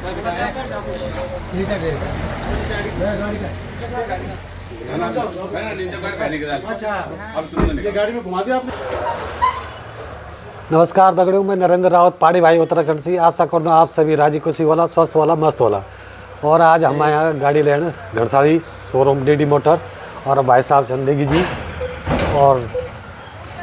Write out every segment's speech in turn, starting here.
गाड़ी में घुमा दिया आपने। नमस्कार दगड़ियों, मैं नरेंद्र रावत पहाड़ी भाई उत्तराखंड से। आशा करता हूँ आप सभी राजी खुशी वाला, स्वस्थ वाला, मस्त वाला। और आज हम यहाँ गाड़ी लेने घनसाली शोरूम डीडी मोटर्स और भाई साहब चंदेगी जी और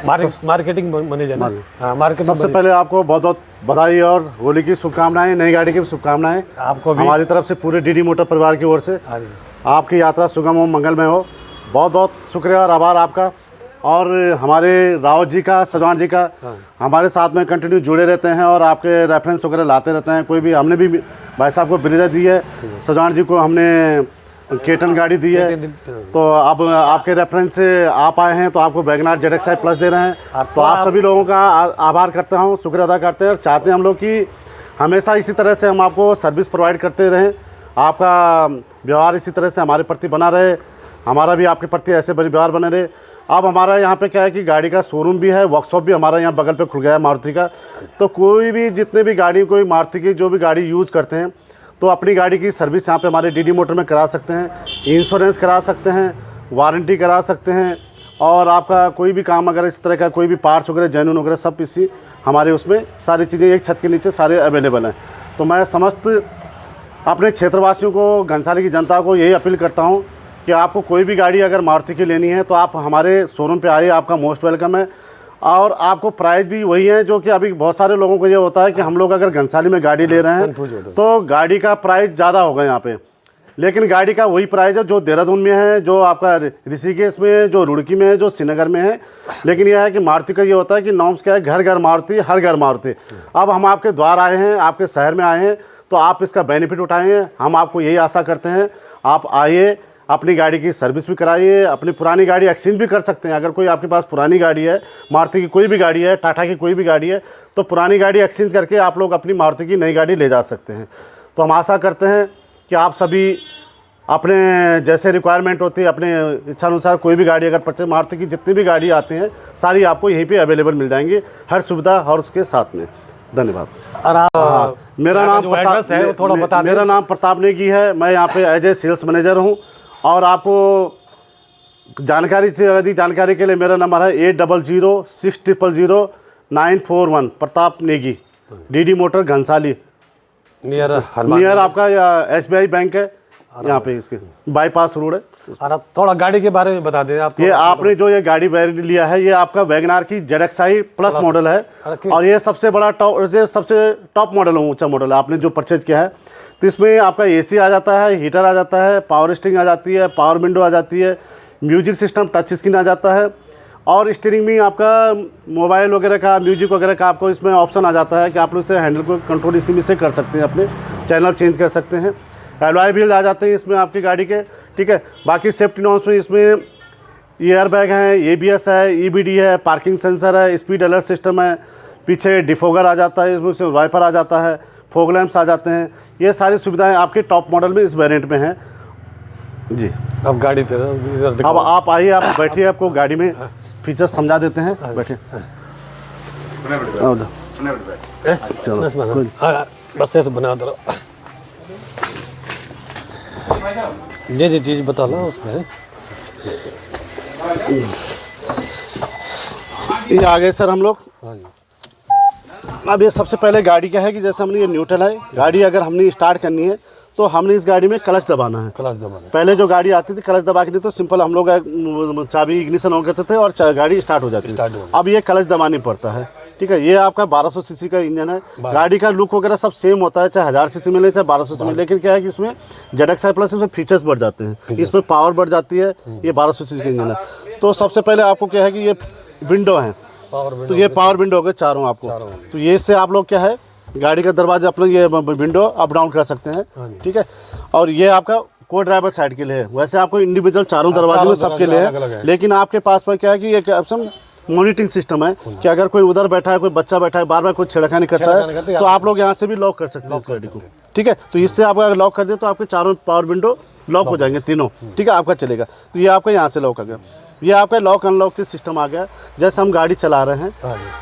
मार्केटिंग मैनेजर। हाँ, मार्केटिंग। सबसे पहले आपको बहुत बहुत बधाई और होली की शुभकामनाएं, नई गाड़ी की शुभकामनाएं आपको भी हमारी तरफ से, पूरे डीडी मोटर परिवार की ओर से। आपकी यात्रा सुगम हो, मंगलमय हो। बहुत बहुत शुक्रिया और आभार आपका। और हमारे रावत जी का, सजवान जी का हमारे साथ में कंटिन्यू जुड़े रहते हैं और आपके रेफरेंस वगैरह लाते रहते हैं। कोई भी, हमने भी भाई साहब को ब्रीजा दी है, सजवान जी को हमने केटन गाड़ी दी है। तो अब आपके रेफरेंस से आप आए हैं तो आपको वैगनार ZXi प्लस दे रहे हैं। तो आप सभी लोगों का आभार करता हूँ, शुक्रिया अदा करते हैं और चाहते हैं हम लोग कि हमेशा इसी तरह से हम आपको सर्विस प्रोवाइड करते रहें। आपका व्यवहार इसी तरह से हमारे प्रति बना रहे, हमारा भी आपके प्रति ऐसे व्यवहार बने रहे। अब हमारा यहाँ पे क्या है कि गाड़ी का शोरूम भी है, वर्कशॉप भी हमारा यहाँ बगल पे खुल गया है मारुति का। तो कोई भी, जितने भी गाड़ी, कोई मारुति की जो भी गाड़ी यूज़ करते हैं तो अपनी गाड़ी की सर्विस यहाँ पे हमारे डीडी मोटर में करा सकते हैं। इंश्योरेंस करा सकते हैं, वारंटी करा सकते हैं, और आपका कोई भी काम अगर इस तरह का कोई भी पार्ट्स वगैरह, जेन्युइन वगैरह, सब इसी हमारे उसमें सारी चीज़ें एक छत के नीचे सारे अवेलेबल हैं। तो मैं समस्त अपने क्षेत्रवासियों को, घनसाली की जनता को यही अपील करता हूँ कि आपको कोई भी गाड़ी अगर मारुति की लेनी है तो आप हमारे शोरूम पे आइए, आपका मोस्ट वेलकम है। और आपको प्राइस भी वही है जो कि अभी बहुत सारे लोगों को ये होता है कि हम लोग अगर घनसाली में गाड़ी ले रहे हैं तो गाड़ी का प्राइस ज़्यादा होगा यहाँ पे, लेकिन गाड़ी का वही प्राइस है जो देहरादून में है, जो आपका ऋषिकेश में है, जो रुड़की में है, जो श्रीनगर में है। लेकिन यह है कि मारुति का ये होता है कि नॉर्म्स क्या है, घर घर मारुति, हर घर मारुति। अब हम आपके द्वार आए हैं, आपके शहर में आए हैं, तो आप इसका बेनिफिट उठाएंगे। हम आपको यही आशा करते हैं, आप आइए, अपनी गाड़ी की सर्विस भी कराइए, अपनी पुरानी गाड़ी एक्सचेंज भी कर सकते हैं। अगर कोई आपके पास पुरानी गाड़ी है, मारुति की कोई भी गाड़ी है, टाटा की कोई भी गाड़ी है, तो पुरानी गाड़ी एक्सचेंज करके आप लोग अपनी मारुति की नई गाड़ी ले जा सकते हैं। तो हम आशा करते हैं कि आप सभी अपने जैसे रिक्वायरमेंट होती है, अपने इच्छानुसार कोई भी गाड़ी अगर परचेज, मारुति की जितनी भी गाड़ी आती हैं सारी आपको यहीं पे अवेलेबल मिल जाएंगी, हर सुविधा और उसके साथ में। धन्यवाद। मेरा नाम प्रताप नेगी है। मैं यहाँ पे एज ए सेल्स मैनेजर हूँ। और आपको जानकारी से, यदि जानकारी के लिए मेरा नंबर है 8006000941। Pratap Negi, DD motor Ghansali, near आपका SBI बैंक है यहाँ पे, इसके बाईपास रोड है। थोड़ा गाड़ी के बारे में बता दें आप। ये आपने जो ये गाड़ी लिया है, ये आपका वैगनार की ZXi प्लस मॉडल है और ये सबसे बड़ा सबसे टॉप मॉडल है, ऊंचा मॉडल है आपने जो परचेज किया है। तो इसमें आपका AC आ जाता है, हीटर आ जाता है, पावर स्टीयरिंग आ जाती है, पावर विंडो आ जाती है, म्यूजिक सिस्टम टच स्क्रीन आ जाता है, और स्टीयरिंग में आपका मोबाइल वगैरह का, म्यूजिक वगैरह का आपको इसमें ऑप्शन आ जाता है कि आप लोग इसे हैंडल को कंट्रोल इसी में से कर सकते हैं, अपने चैनल चेंज कर सकते हैं। एलॉय व्हील आ जाते हैं इसमें आपकी गाड़ी के, ठीक है। बाकी सेफ्टी नॉर्म्स में इसमें एयर बैग है, ABS है, EBD है, पार्किंग सेंसर है, स्पीड अलर्ट सिस्टम है, पीछे डिफोगर आ जाता है, इसमें से वाइपर आ जाता है, फॉग लैंप्स आ जाते हैं। ये सारी सुविधाएं आपके टॉप मॉडल में इस वेरिएंट में हैं जी। अब गाड़ी अब आप आइए, आप बैठिए, आपको गाड़ी में फीचर्स समझा देते हैं। बैठिए, बस ऐसे बना दो जी चीज़ बता लो उसमें। ये आ गए सर हम लोग। अब ये सबसे पहले गाड़ी क्या है कि जैसे हमने ये न्यूट्रल है, गाड़ी अगर हमने स्टार्ट करनी है तो हमने इस गाड़ी में क्लच दबाना है। पहले जो गाड़ी आती थी क्लच दबा के नहीं तो सिंपल हम लोग चाबी इग्निशन ऑन करते थे और गाड़ी स्टार्ट हो जाती थी। अब ये क्लच दबानी पड़ता है, ठीक है। ये आपका 1200 सीसी का इंजन है। गाड़ी का लुक वगैरह सब सेम होता है, चाहे 1000 सीसी में ले, चाहे 1200 सीसी में। लेकिन क्या है कि इसमें ZXi प्लस इसमें फीचर्स बढ़ जाते हैं, इसमें पावर बढ़ जाती है। ये 1200 सीसी का इंजन है। तो सबसे पहले आपको क्या है कि ये विंडो है, तो ये पावर विंडो हो गए चारों आपको। तो ये से आप लोग क्या है, गाड़ी का दरवाजा अपना ये विंडो अप डाउन कर सकते हैं, ठीक है। और ये आपका को ड्राइवर साइड के लिए है। वैसे आपको इंडिविजुअल चारों दरवाजे में सबके लिए है, लेकिन आपके पास में क्या है कि एक ऑप्शन मॉनिटरिंग सिस्टम है कि अगर कोई उधर बैठा है, कोई बच्चा बैठा है, बार बार कोई छेड़खानी करता है, तो आप लोग यहाँ से भी लॉक कर सकते हैं इस गाड़ी को, ठीक है। तो इससे आप अगर लॉक कर दे तो आपके चारों पावर विंडो लॉक हो जाएंगे तीनों, ठीक है, आपका चलेगा। तो ये आपका यहाँ से लॉक आ गया। ये आपका लॉक अनलॉक की सिस्टम आ गया। जैसे हम गाड़ी चला रहे हैं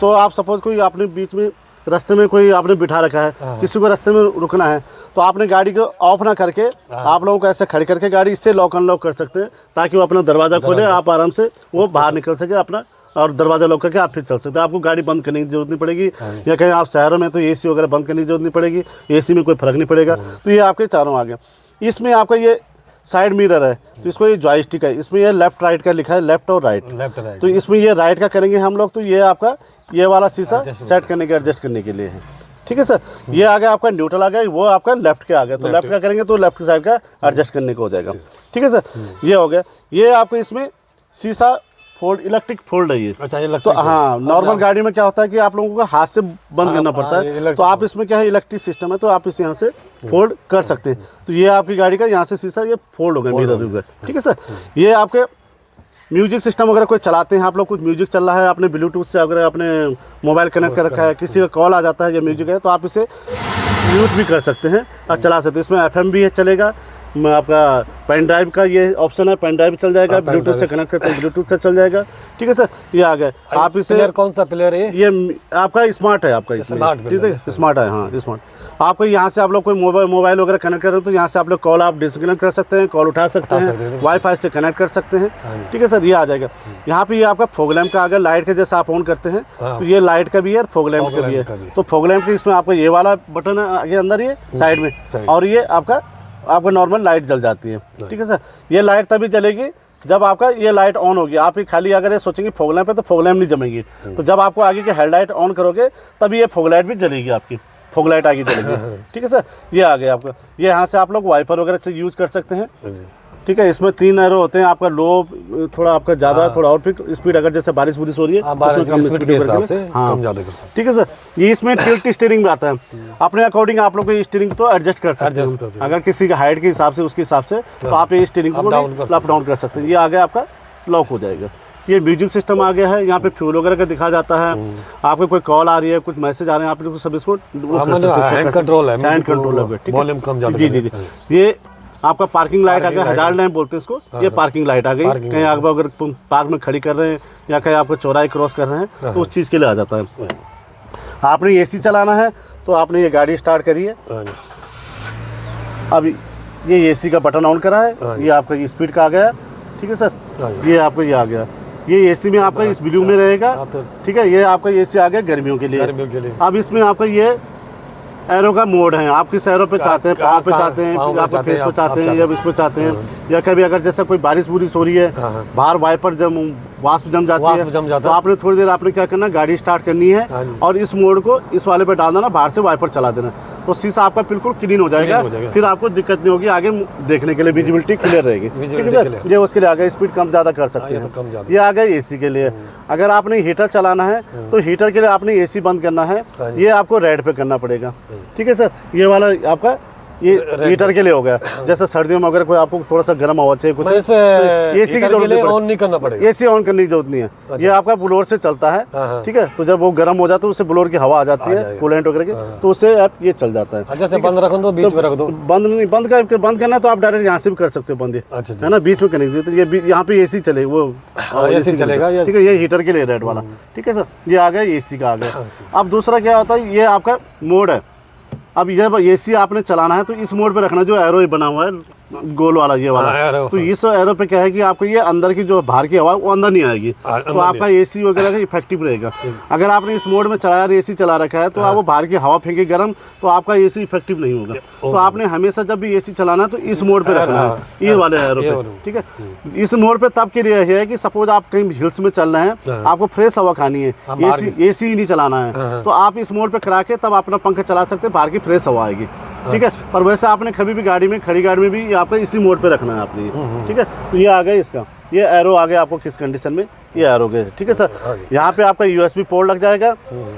तो आप सपोज कोई आपने बीच में रास्ते में कोई आपने बिठा रखा है, किसी को रास्ते में रुकना है, तो आपने गाड़ी को ऑफ ना करके आप लोगों को ऐसे खड़ी करके गाड़ी इससे लॉक अनलॉक कर सकते हैं, ताकि वो अपना दरवाज़ा खोले, आप आराम से वो बाहर निकल सके अपना, और दरवाजा लॉक करके आप फिर चल सकते हैं। आपको गाड़ी बंद करने की जरूरत नहीं पड़ेगी, या कहीं आप शहरों में तो एसी वगैरह बंद करने की जरूरत नहीं पड़ेगी, एसी में कोई फर्क नहीं पड़ेगा। तो ये आपके चारों आ गया। इसमें आपका ये साइड मिरर है, तो इसको ये जॉयस्टिक है, इसमें ये लेफ्ट राइट का लिखा है, लेफ्ट और राइट। तो इसमें ये राइट का करेंगे हम लोग, तो ये आपका ये वाला शीशा सेट करने के, एडजस्ट करने के लिए है। ठीक है सर, ये आ गया आपका न्यूट्रल आ गया, वो आपका लेफ्ट के आ गया, तो लेफ्ट का करेंगे तो लेफ्ट साइड का एडजस्ट करने को हो जाएगा। ठीक है सर, ये हो गया। ये आपको इसमें शीशा फोल्ड, इलेक्ट्रिक फोल्ड है ये। अच्छा, ये तो हाँ, नॉर्मल गाड़ी में क्या होता है कि आप लोगों को हाथ से बंद करना पड़ता है, तो आप इसमें क्या है इलेक्ट्रिक सिस्टम है, तो आप इसे यहाँ से फोल्ड कर सकते हैं। तो ये आपकी गाड़ी का यहाँ से शीशा ये फोल्ड हो गया, मिरर हो गया। ठीक है सर, ये आपके म्यूजिक सिस्टम अगर कोई चलाते हैं आप लोग, कुछ म्यूजिक चल रहा है, आपने ब्लूटूथ से अगर आपने मोबाइल कनेक्ट कर रखा है, किसी का कॉल आ जाता है या म्यूजिक है, तो आप इसे म्यूट भी कर सकते हैं और चला सकते हैं। इसमें FM भी है, चलेगा, आपका पेन ड्राइव का ये ऑप्शन है, पेन ड्राइव चल जाएगा, ब्लूटूथ से कनेक्ट करते हैं ब्लूटूथ का चल जाएगा। ठीक है सर, ये आ गया। आप इसे प्लेयर कौन सा प्लेयर है ये आपका स्मार्ट है, आपका इसमें ठीक है, स्मार्ट है, हाँ स्मार्ट। आपको यहाँ से आप लोग कोई मोबाइल वगैरह कनेक्ट कर रहे हो, तो यहाँ से आप लोग कॉल आप डिस्कनेक्ट कर सकते हैं, कॉल उठा सकते हैं, वाईफाई से कनेक्ट कर सकते हैं। ठीक है सर, ये आ जाएगा। यहाँ पे ये आपका फॉग लैंप का आ गया, लाइट के जैसे आप ऑन करते हैं, तो ये लाइट का भी है, फॉग लैंप का भी है। तो फॉग लैंप के इसमें आपका ये वाला बटन है आगे अंदर, ये साइड में, और ये आपका नॉर्मल लाइट जल जाती है। ठीक है सर, ये लाइट तभी जलेगी जब आपका ये लाइट ऑन होगी। आप ही खाली अगर ये सोचेंगे फॉग लैंप है तो फॉग लैंप नहीं जमेगी, तो जब आपको आगे की हेडलाइट ऑन करोगे तभी ये फॉग लाइट भी जलेगी, आपकी फॉग लाइट आगे जलेगी। ठीक है सर, ये आ गया आपका। ये यहाँ से आप लोग वाइपर वगैरह से यूज़ कर सकते हैं। ठीक है, इसमें 3 एरो होते हैं, आपका लो थोड़ा आपका ज़्यादा, थोड़ा और फिर स्पीड, अगर जैसे बारिश बुरिश हो रही है उसमें कम स्पीड के हिसाब से कम ज़्यादा कर सकते हैं। ठीक है सर, ये इसमें टिल्ट स्टीयरिंग भी आता है, अपने अकॉर्डिंग आप लोग को स्टीयरिंग तो एडजस्ट कर सकते हैं। अगर किसी का हाइट के हिसाब से, उसके हिसाब से, तो आप ये स्टीयरिंग को अप डाउन कर सकते हैं। ये आ गया आपका लॉक हो जाएगा। ये म्यूजिक सिस्टम आ गया है, यहाँ पे फ्यूल वगैरह का दिखा जाता है, आपको कोई कॉल आ रही है, कुछ मैसेज आ रहे हैं, आप लोग सब इसको हैंड कंट्रोल है, हैंड कंट्रोल है, वॉल्यूम कम ज़्यादा। जी जी जी। ये आपका पार्किंग लाइट आ गया, हजार लैंप बोलते हैं इसको, ये पार्किंग लाइट आ गई। कहीं आप अगर पार्क में खड़ी कर रहे हैं या कहीं आपको चौराहे क्रॉस कर रहे हैं, तो उस चीज़ के लिए आ जाता है। आपने एसी चलाना है तो आपने ये गाड़ी स्टार्ट करिए। अब ये एसी का बटन ऑन करा है, ये आपका स्पीड का आ गया। ठीक है सर, ये आपको ये आ गया। ये एसी में आपका इस ब्लू में रहेगा। ठीक है, ये आपका एसी आ गया गर्मियों के लिए। अब इसमें आपका ये एरो का मोड है, आप किस एरो पे चाहते हैं, पाँव पे चाहते हैं, आप फेस पे चाहते हैं, या इस पे चाहते हैं, या कभी अगर जैसे कोई बारिश बुरिश हो रही है, बाहर वाइपर जम वाष्प जम जाती है, तो आपने थोड़ी देर आपने क्या करना, गाड़ी स्टार्ट करनी है और इस मोड को इस वाले पे डाल देना, बाहर से वाइपर चला देना, तो शीशा आपका बिल्कुल क्लीन हो जाएगा। फिर आपको दिक्कत नहीं होगी, आगे देखने के लिए विजिबिलिटी क्लियर रहेगी। ठीक है सर, ये उसके लिए आगे स्पीड कम ज़्यादा कर सकते हैं। ये आ गया एसी के लिए। अगर आपने हीटर चलाना है तो हीटर के लिए आपने एसी बंद करना है, ये आपको रेड पे करना पड़ेगा। ठीक है सर, ये वाला आपका ये हीटर के लिए हो गया। जैसे सर्दियों में अगर कोई आपको थोड़ा सा गर्म हवा चाहिए, कुछ एसी की जरूरत ऑन नहीं करना पड़ेगा, एसी ऑन करने की जरूरत नहीं है। ये आपका ब्लोअर से चलता है। ठीक है, तो जब वो गर्म हो जाता है उससे ब्लोअर की हवा आ जाती है, कूलेंट वगैरह की, तो उससे आप ये चल जाता है। जैसे बंद रखो तो बीच में रख दो, बंद नहीं, बंद करना तो आप डायरेक्ट यहाँ से भी कर सकते हो बंद, है ना, बीच में करने की जरूरत। ये यहाँ पे एसी चलेगा, वो एसी चलेगा। ठीक है, ये हीटर के लिए रेड वाला। ठीक है सर, ये आ गया एसी का आ गया। अब दूसरा क्या होता है, ये आपका मोड है। अब ये एसी आपने चलाना है तो इस मोड पे रखना, जो एरो बना हुआ है गोल वाला, ये वाला। तो इस एरो पे क्या है कि आपको ये अंदर की जो बाहर की हवा वो अंदर नहीं आएगी, तो आपका एसी वगैरह का इफेक्टिव रहेगा। अगर आपने इस मोड में चलाया, एसी चला रखा है, तो आप वो बाहर की हवा फेंके गर्म, तो आपका एसी इफेक्टिव नहीं होगा। तो आपने हमेशा जब भी एसी चलाना है तो इस मोड पे रखना है, ये वाले एरो पे। ठीक है, इस मोड पे तब के लिए है कि सपोज आप कहीं हिल्स में चल रहे हैं, आपको फ्रेश हवा खानी है, एसी ही नहीं चलाना है, तो आप इस मोड पे करा के तब अपना पंखा चला सकते हैं, बाहर की फ्रेश हवा आएगी। ठीक है, पर वैसे आपने कभी भी गाड़ी में, खड़ी गाड़ी में भी आपको इसी मोड पे रखना है आपने। ठीक है, तो ये आ गया इसका, ये एरो आ गया आपको किस कंडीशन में, ये एरो गए। ठीक है सर, यहाँ पे आपका USB पोर्ट लग जाएगा।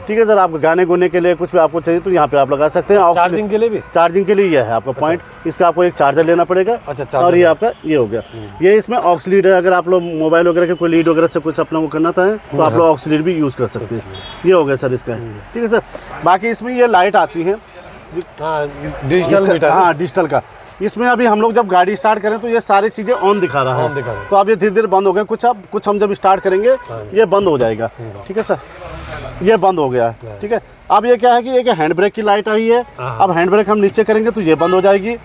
ठीक है सर, आप गाने गुने के लिए कुछ भी आपको चाहिए तो यहाँ पे आप लगा सकते हैं। चार्जिंग के लिए भी, चार्जिंग के लिए ये है आपका पॉइंट, इसका आपको एक चार्जर लेना पड़ेगा। और ये आपका ये हो गया। ये इसमें ऑक्स लीड है, अगर आप लोग मोबाइल वगैरह के कोई लीड वगैरह से कुछ अपना वो करना था तो आप लोग ऑक्स लीड भी यूज़ कर सकते हैं। ये हो गया सर इसका। ठीक है सर, बाकी इसमें ये लाइट आती है डिजिटल मीटर, हाँ डिजिटल का। इसमें अभी हम लोग जब गाड़ी स्टार्ट करें तो ये सारी चीज़ें ऑन दिखा रहा ऑन दिखा रहा है, तो अब ये धीरे धीरे बंद हो गए कुछ हम जब स्टार्ट करेंगे ये बंद हो जाएगा। ठीक है सर, ये बंद हो गया है। ठीक है, अब ये क्या है कि एक हैंड ब्रेक की लाइट आई है, अब हैंड ब्रेक हम नीचे करेंगे तो ये बंद हो जाएगी।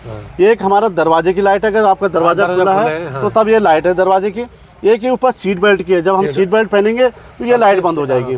एक हमारा दरवाजे की लाइट है, अगर आपका दरवाजा खुला है तो तब ये लाइट है दरवाजे की। एक ही ऊपर सीट बेल्ट की है, जब हम सीट बेल्ट पहनेंगे तो ये लाइट बंद हो जाएगी।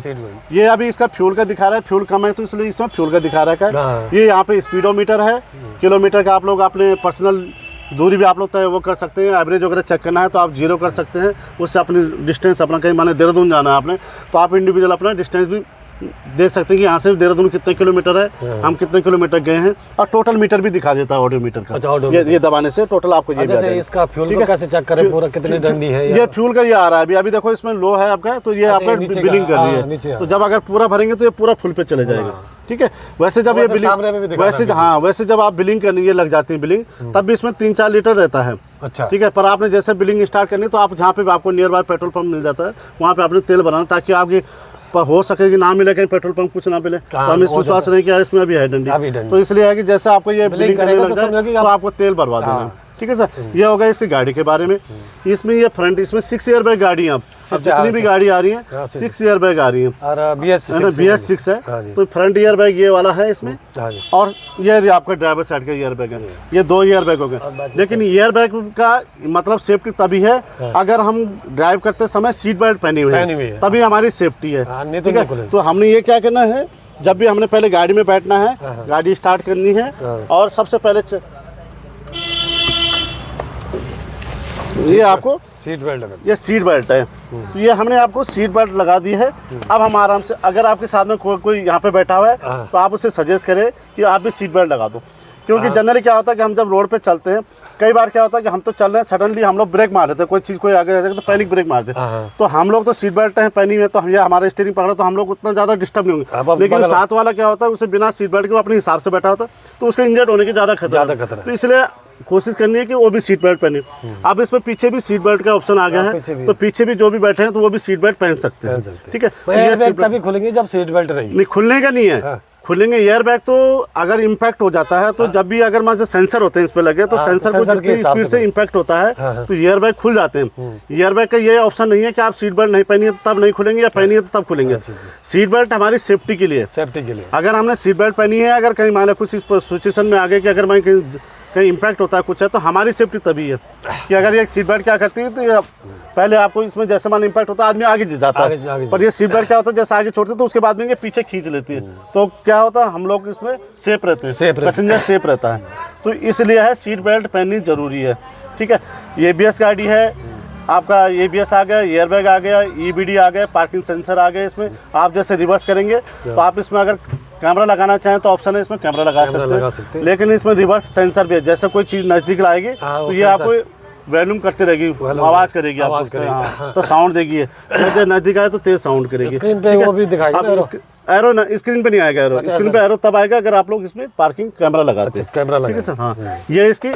ये अभी इसका फ्यूल का दिखा रहा है, फ्यूल कम है तो इसलिए इसमें फ्यूल का दिखा रहा है। ये यहाँ पे स्पीडोमीटर है, किलोमीटर का आप लोग अपने पर्सनल दूरी भी आप लोग तय वो कर सकते हैं। एवरेज वगैरह चेक करना है तो आप 0 कर सकते हैं, उससे अपनी डिस्टेंस अपना कहीं माने देहरादून जाना है आपने तो आप इंडिविजुअल अपना डिस्टेंस भी देख सकते हैं कि यहाँ से देहरादून कितने किलोमीटर है, हम कितने किलोमीटर गए हैं, और टोटल मीटर भी दिखा देता है ऑडोमीटर का। अच्छा, ये दबाने से टोटल आपको ये भी आ जैसे जाएगा। इसका फ्यूल को कैसे चेक करें, पूरा कितनी डंडी है? ये फ्यूल का ये आ रहा है अभी देखो इसमें लो है आपका, तो ये आपका बिलिंग कर रही है, तो जब अगर पूरा भरेंगे तो ये पूरा फुल पे चले जाएगा। ठीक है, वैसे जब ये बिलिंग वैसे जब आप बिलिंग करने ये लग जाती है बिलिंग, तब भी इसमें 3-4 लीटर रहता है। अच्छा, ठीक है, पर आपने जैसे बिलिंग स्टार्ट करनी तो आप जहाँ पे आपको नियर बाय पेट्रोल पंप मिल जाता है वहाँ पे आपने तेल भराना, ताकि आपकी हो सके कि ना मिले कहीं पेट्रोल पंप कुछ ना मिले, तो हम इस विश्वास नहीं किया इसमें अभी है डंडी, तो इसलिए है कि जैसे आपको ये बिलिंग करने लग जाए तो आपको तेल भरवा देना। ठीक है सर, ये होगा इसी गाड़ी के बारे में। इसमें ये फ्रंट इसमें 6 एयर बैग गाड़ी है, अब जितनी भी गाड़ी आ रही है 6 एयर बैग आ रही है, और BS6 है, तो फ्रंट एयर बैग ये वाला है इसमें, और ये आपका ड्राइवर साइड का एयर बैग है, ये 2 एयर बैग हो गए। लेकिन एयर बैग का मतलब सेफ्टी तभी है अगर हम ड्राइव करते समय सीट बेल्ट पहनी हुई है, तभी हमारी सेफ्टी है। ठीक है, तो हमने ये क्या करना है, जब भी हमने पहले गाड़ी में बैठना है, गाड़ी स्टार्ट करनी है, और सबसे पहले ये आपको सीट बेल्ट है, ये सीट बेल्ट है, तो ये हमने आपको सीट बेल्ट लगा दी है। अब हम आराम से, अगर आपके साथ में कोई यहाँ पे बैठा हुआ है तो आप उसे सजेस्ट करें कि आप भी सीट बेल्ट लगा दो, क्योंकि जनरली क्या होता है कि हम जब रोड पे चलते हैं कई बार क्या होता है कि हम तो चल रहे हैं, सडनली हम लोग ब्रेक मार देते हैं, कोई चीज़ कोई आगे जाएगा तो पैनिक ब्रेक मार देते हैं, तो हम लोग तो सीट बेल्ट है पहनी है, तो हम ये हमारा स्टीयरिंग पकड़ा तो हम लोग उतना ज़्यादा डिस्टर्ब नहीं होंगे। लेकिन साथ वाला क्या होता है उसे बिना सीट बेल्ट के वो अपने हिसाब से बैठा होता है, तो उसके इंजर्ड होने की ज़्यादा खतरा है, तो इसलिए कोशिश करनी है कि वो भी सीट बेल्ट पहने। अब इसमें पीछे भी सीट बेल्ट का ऑप्शन आ गया है, तो पीछे भी जो भी बैठे हैं तो वो भी सीट बेल्ट पहन सकते हैं। ठीक है, तभी खुलेंगे जब सीट बेल्ट रहेगी, नहीं खुलने का नहीं है, खुलेंगे एयर बैग तो अगर इम्पैक्ट हो जाता है तो जब भी अगर मान सेंसर होते हैं इस पे लगे तो सेंसर को जितनी स्पीड से इम्पैक्ट होता है तो एयर बैग खुल जाते हैं। एयर बैग का ये ऑप्शन नहीं है कि आप सीट बेल्ट नहीं पहनी है तो तब नहीं खुलेंगे, या पहनी है तो तब खुलेंगे। सीट बेल्ट हमारी सेफ्टी के लिए, अगर हमने सीट बेल्ट पहनी है, अगर कहीं मान कुछ इस सिचुएशन में आगे कि अगर मैं कहीं इम्पैक्ट होता है कुछ है, तो हमारी सेफ्टी तभी है कि अगर ये सीट बेल्ट क्या करती है तो ये पहले आपको इसमें जैसे मान इम्पैक्ट होता है आदमी आगे जाता है, पर ये सीट बेल्ट क्या होता है जैसे आगे छोड़ते हैं तो उसके बाद में ये पीछे खींच लेती है, तो क्या होता है हम लोग इसमें सेफ रहते हैं, पैसेंजर सेफ रहता है, तो इसलिए है सीट बेल्ट पहननी जरूरी है। ठीक है, ABS गाड़ी है आपका, ABS आ गया, एयर बैग आ गया, EBD आ गया, पार्किंग सेंसर आ गया। इसमें आप जैसे रिवर्स करेंगे तो आप इसमें अगर कैमरा लगाना चाहें तो ऑप्शन है, इसमें कैमरा लगा सकते हैं, लेकिन इसमें रिवर्स सेंसर भी है, जैसे कोई चीज़ नज़दीक लाएगी तो ये आपको वॉल्यूम करती रहेगी, आवाज़ करेगी आपको, हाँ, तो साउंड देगी, जैसे नज़दीक आए तो तेज साउंड करेगी। स्क्रीन पे वो भी दिखाएगा एरो ना, स्क्रीन पे नहीं आएगा एरो, स्क्रीन पे एरो तब आएगा अगर आप लोग इसमें पार्किंग कैमरा लगाते हैं। कैमरा ठीक है सर, हाँ, ये इसकी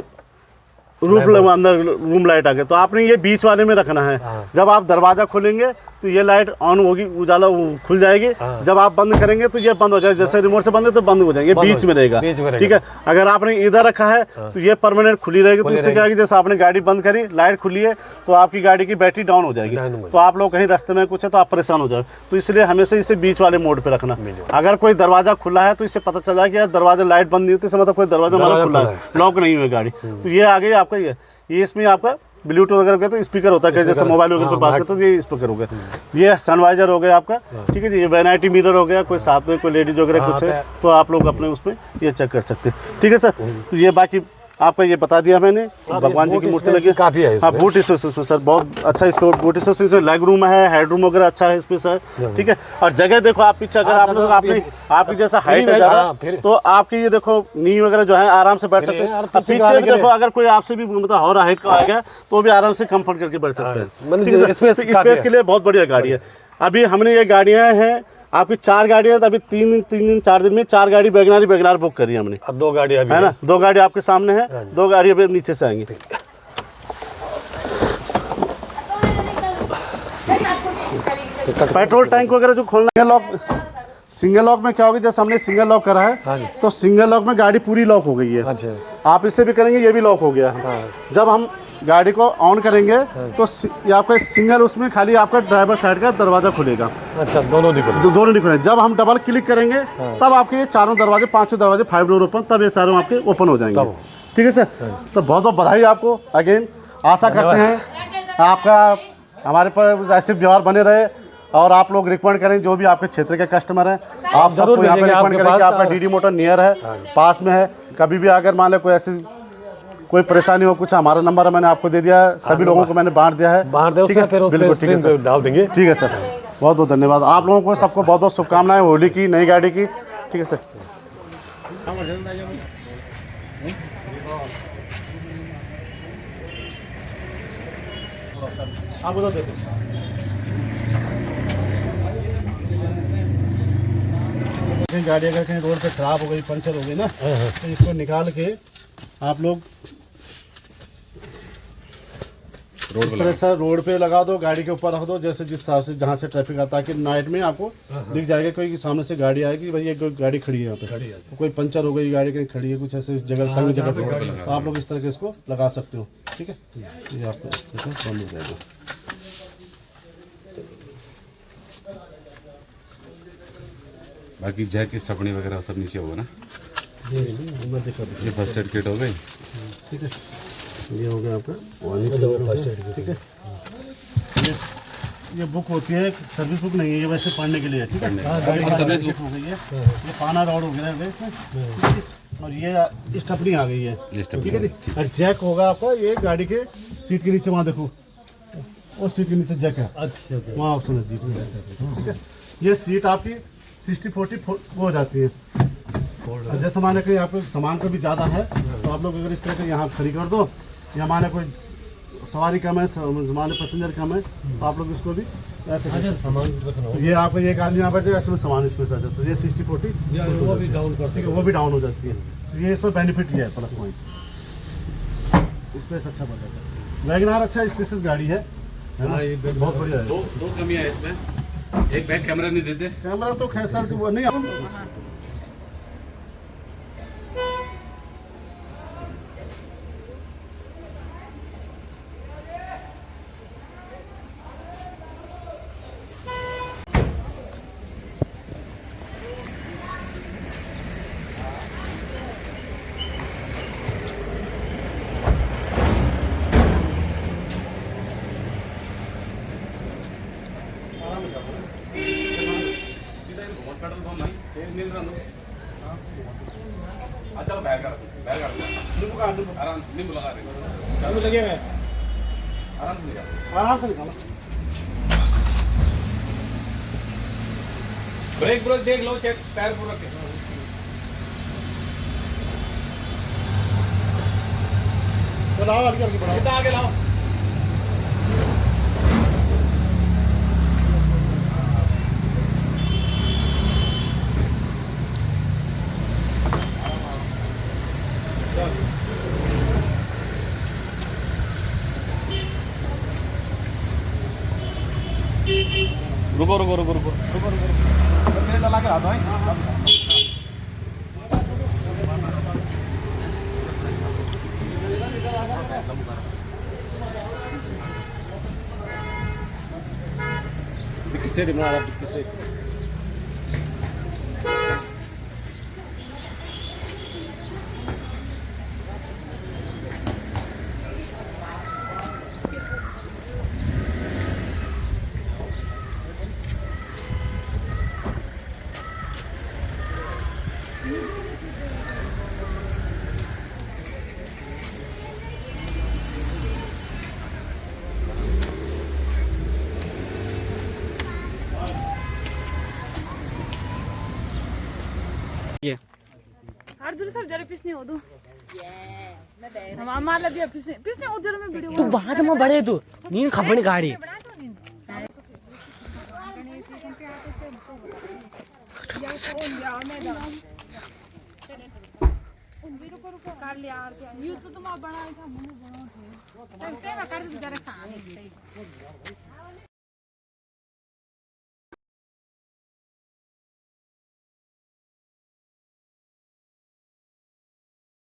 अंदर रूम लाइट आ गया, तो आपने ये बीच वाले में रखना है। जब आप दरवाजा खोलेंगे तो ये लाइट ऑन होगी, उजाला खुल जाएगी, जब आप बंद करेंगे तो ये बंद हो जाएगा, जैसे रिमोट से बंद है तो बंद हो जाएंगे, बीच में रहेगा। ठीक है, अगर आपने इधर रखा है तो ये परमानेंट खुली रहेगी, तो इससे क्या है कि जैसे आपने गाड़ी बंद करी, लाइट खुली है तो आपकी गाड़ी की बैटरी डाउन हो जाएगी, तो आप लोग कहीं रास्ते में कुछ है तो आप परेशान हो जाओ, तो इसलिए हमेशा इसे बीच वाले मोड पे रखना। अगर कोई दरवाजा खुला है तो इससे पता चला कि दरवाजा लाइट बंद नहीं होती, मतलब कोई दरवाजा हमारा खुला है, लॉक नहीं हुई गाड़ी, तो ये आ गई आपका ये इसमें आपका ब्लूटूथ वगैरह का तो स्पीकर होता है, जैसे मोबाइल वगैरह पर बात करते तो ये स्पीकर हो गया, ये सनवाइजर हो गया आपका। ठीक है जी, ये वैनिटी मिरर हो गया, कोई साथ में कोई लेडीज वगैरह कुछ है तो आप लोग अपने उसमें ये चेक कर सकते हैं। ठीक है सर, तो ये बाकी आपका ये बता दिया मैंने, भगवान जी की मूर्ति लगी काफी है, हाँ, बूट स्पेस इसमें सर बहुत अच्छा, इस पे बूट स्पेस इसमें लेग रूम है, हेड रूम वगैरह अच्छा है इसमें सर। ठीक है, और जगह देखो आप पीछे अगर आप लोग आपकी जैसा हाइट है ज़्यादा तो आपकी ये देखो नी वगैरह जो है आराम से बैठ सकते हैं, पीछे भी देखो अगर कोई आपसे भी मतलब और हाइट का आ गया तो भी आराम से कंफर्ट करके बैठ सकते हैं। स्पेस के लिए बहुत बढ़िया गाड़ी है। अभी हमने ये गाड़ियाँ हैं आपकी 4 गाड़ियाँ, तो अभी 4 दिन में 4 गाड़ी वैगनार बुक करी हमने, अब 2 गाड़ी अभी है ना, 2 गाड़ी आपके सामने है, 2 गाड़ी अभी नीचे से आएंगी। पेट्रोल टैंक वगैरह जो खोलना है लॉक सिंगल लॉक में क्या होगा, जैसे हमने सिंगल लॉक करा हाँ है जी। तो सिंगल लॉक में गाड़ी पूरी लॉक हो गई है। अच्छा आप इससे भी करेंगे, ये भी लॉक हो गया है। हाँ। जब हम गाड़ी को ऑन करेंगे तो ये आपका सिंगल, उसमें खाली आपका ड्राइवर साइड का दरवाज़ा खुलेगा, अच्छा, दोनों नहीं खुले। दोनों नहीं खुलेंगे। जब हम डबल क्लिक करेंगे तब आपके ये चारों दरवाजे, पांचों दरवाजे 5 डोर ओपन, तब ये सारों आपके ओपन हो जाएंगे। तब। ठीक है सर, तो बहुत बहुत बधाई आपको अगेन। आशा करते हैं आपका हमारे पर ऐसे व्यवहार बने रहे और आप लोग रिकमेंड करें, जो भी आपके क्षेत्र के कस्टमर हैं आप जरूर सबको यहाँ पे भेजेंगे रिकमेंड आपके करें कि पास। आपका डीडी मोटर नियर है, पास में है। कभी भी अगर मान लो कोई ऐसी कोई परेशानी हो, कुछ हमारा नंबर है मैंने आपको दे दिया है, सभी लोगों को मैंने बांट दिया है। बाहर दे ठीक है, उसमें, फिर बिल्कुल ठीक है उसमें सर, डाल देंगे। ठीक है सर, बहुत बहुत धन्यवाद आप लोगों को, सबको बहुत बहुत शुभकामनाएं होली की, नई गाड़ी की। ठीक है सर। आप उधर देखो, गाड़ी अगर कहीं रोड पे खराब हो गई, पंचर हो गई ना, तो इसको निकाल के आप लोग इस तरह से रोड पे लगा दो, गाड़ी के ऊपर रख दो, जैसे जिस हिसाब से जहाँ से ट्रैफिक आता है, कि नाइट में आपको दिख जाएगा कोई सामने से गाड़ी आएगी, भाई ये गाड़ी खड़ी है यहाँ पे, तो कोई पंचर हो गई गाड़ी कहीं खड़ी है, कुछ ऐसे इस जगह तंग जगह पे, तो आप लोग इस तरह के इसको लगा सकते हो। ठीक है, ये आपको इस तरह से बंद हो जाएगा। बाकी जैक स्टपनी वगैरह सब नीचे होगा ना। मैं दिखा दूँ, ये फर्स्ट एड किट हो गई। ठीक है, ये हो गया आपका वार्निंग। ठीक है, ये बुक होती है, सर्विस बुक नहीं है, ये वैसे पढ़ने के लिए है। ठीक है, सर्विस बुक हो गई है, ये पाना रोड हो गया है इसमें, और ये स्टपनी आ गई है। ठीक है जी, और जैक होगा आपका ये गाड़ी के सीट के नीचे, वहाँ देखो वो सीट के नीचे जैक है। अच्छा, वहाँ ऑप्शन है जी। ठीक है, ये सीट आपकी 60-40 वो हो जाती है। और जैसे माने कहीं आपको सामान का भी ज़्यादा है तो आप लोग अगर इस तरह के यहाँ खड़ी कर दो, या माने कोई सवारी कम है, माने पैसेंजर कम है, तो आप लोग इसको भी ऐसे सामान रखना हो, ये आपको एक आदमी यहाँ बैठे, ऐसे में सामान इसमें से आ जाता है। ये 60-40 वो भी डाउन कर ठीक है, वो भी डाउन हो जाती है। तो ये इसमें बेनिफिट ये है, प्लस पॉइंट, स्पेस अच्छा बढ़ जाता है। वैगनआर अच्छा स्पेसियस गाड़ी है ना, बहुत बढ़िया है। दो कमियां है इसमें, एक बैक कैमरा नहीं देते। कैमरा तो खैर सर वो नहीं पेट्रोल पंप भाई मिल रहा चलो बैग कर आराम से नींबू लगा रहे लगे आराम से निकालो। ब्रेक ब्रेक देख लो, चेक टायर पूरा के तो लाओ आगे करके बढ़ाओ, सीधा आगे लाओ। रुको रुको रुको रुको रुको रुको तेल डाला के आता है। किससे रिमोट किससे अर्जुन सब जरा पिसने हो दो हम मार दिया पिसने पिसने उधर में वीडियो तू बाद में बड़े तू नीन खपन गाड़ी कर लिया यू तो तुम बना था मुंह बना थे कर दो जरा सामने